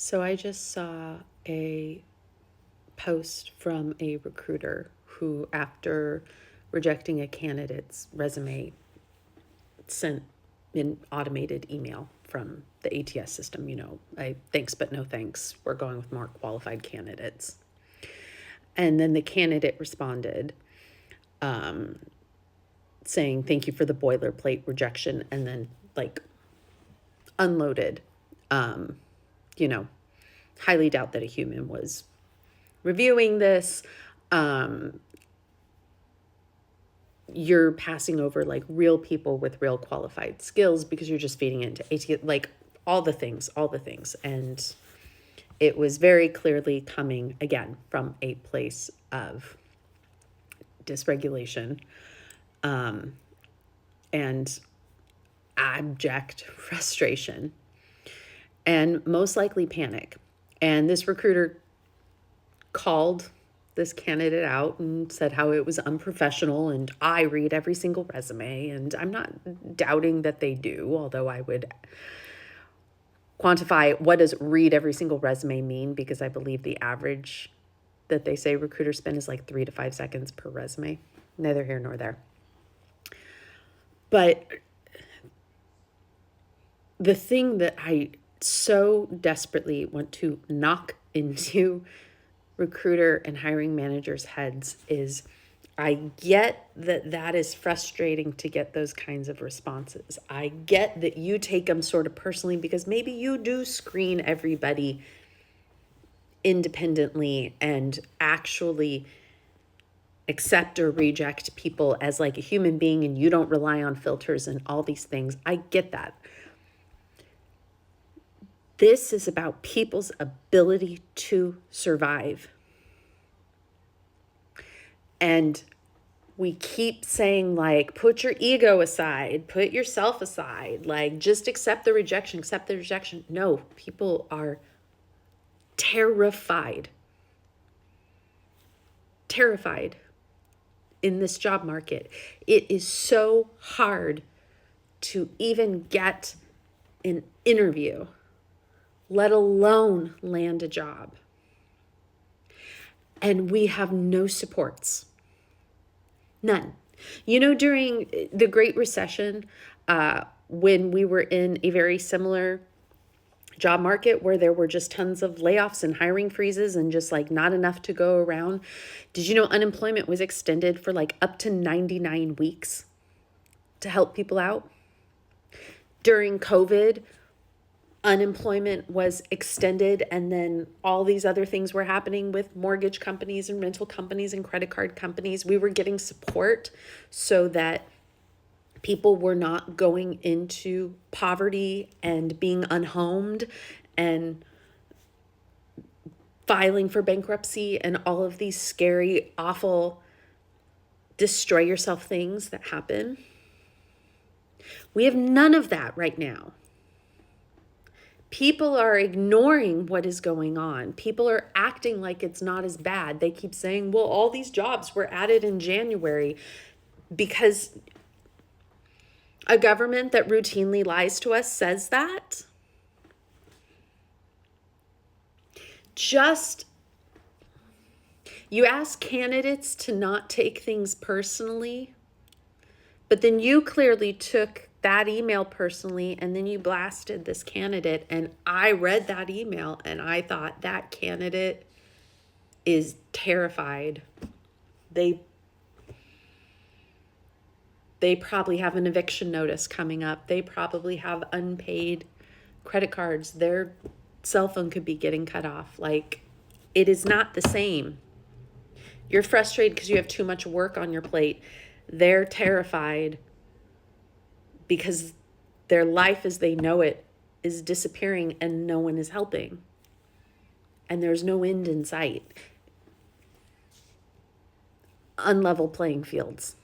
So I just saw a post from a recruiter who, after rejecting a candidate's resume, sent an automated email from the ATS system, thanks but no thanks. We're going with more qualified candidates. And then the candidate responded saying, thank you for the boilerplate rejection, and then unloaded. Highly doubt that a human was reviewing this. You're passing over real people with real qualified skills because you're just feeding it into AT, all the things. And it was very clearly coming again from a place of dysregulation and abject frustration and most likely panic. And this recruiter called this candidate out and said how it was unprofessional, and I read every single resume, and I'm not doubting that they do, although I would quantify what does read every single resume mean, because I believe the average that they say recruiters spend is 3 to 5 seconds per resume. Neither here nor there. But the thing that I so desperately want to knock into recruiter and hiring managers' heads is, I get that is frustrating to get those kinds of responses. I get that you take them sort of personally because maybe you do screen everybody independently and actually accept or reject people as a human being, and you don't rely on filters and all these things. I get that. This is about people's ability to survive. And we keep saying put your ego aside, put yourself aside, just accept the rejection. No, people are terrified in this job market. It is so hard to even get an interview, let alone land a job. And we have no supports. None. During the Great Recession, when we were in a very similar job market where there were just tons of layoffs and hiring freezes and just not enough to go around, did you know unemployment was extended for up to 99 weeks to help people out? During COVID, unemployment was extended, and then all these other things were happening with mortgage companies and rental companies and credit card companies. We were getting support so that people were not going into poverty and being unhomed and filing for bankruptcy and all of these scary, awful, destroy yourself things that happen. We have none of that right now. People are ignoring what is going on. People are acting like it's not as bad. They keep saying, well, all these jobs were added in January, because a government that routinely lies to us says that. You ask candidates to not take things personally, but then you clearly took that email personally, and then you blasted this candidate. And I read that email and I thought that candidate is terrified. They probably have an eviction notice coming up. They probably have unpaid credit cards. Their cell phone could be getting cut off. It is not the same. You're frustrated because you have too much work on your plate. They're terrified because their life as they know it is disappearing and no one is helping. And there's no end in sight. Unlevel playing fields.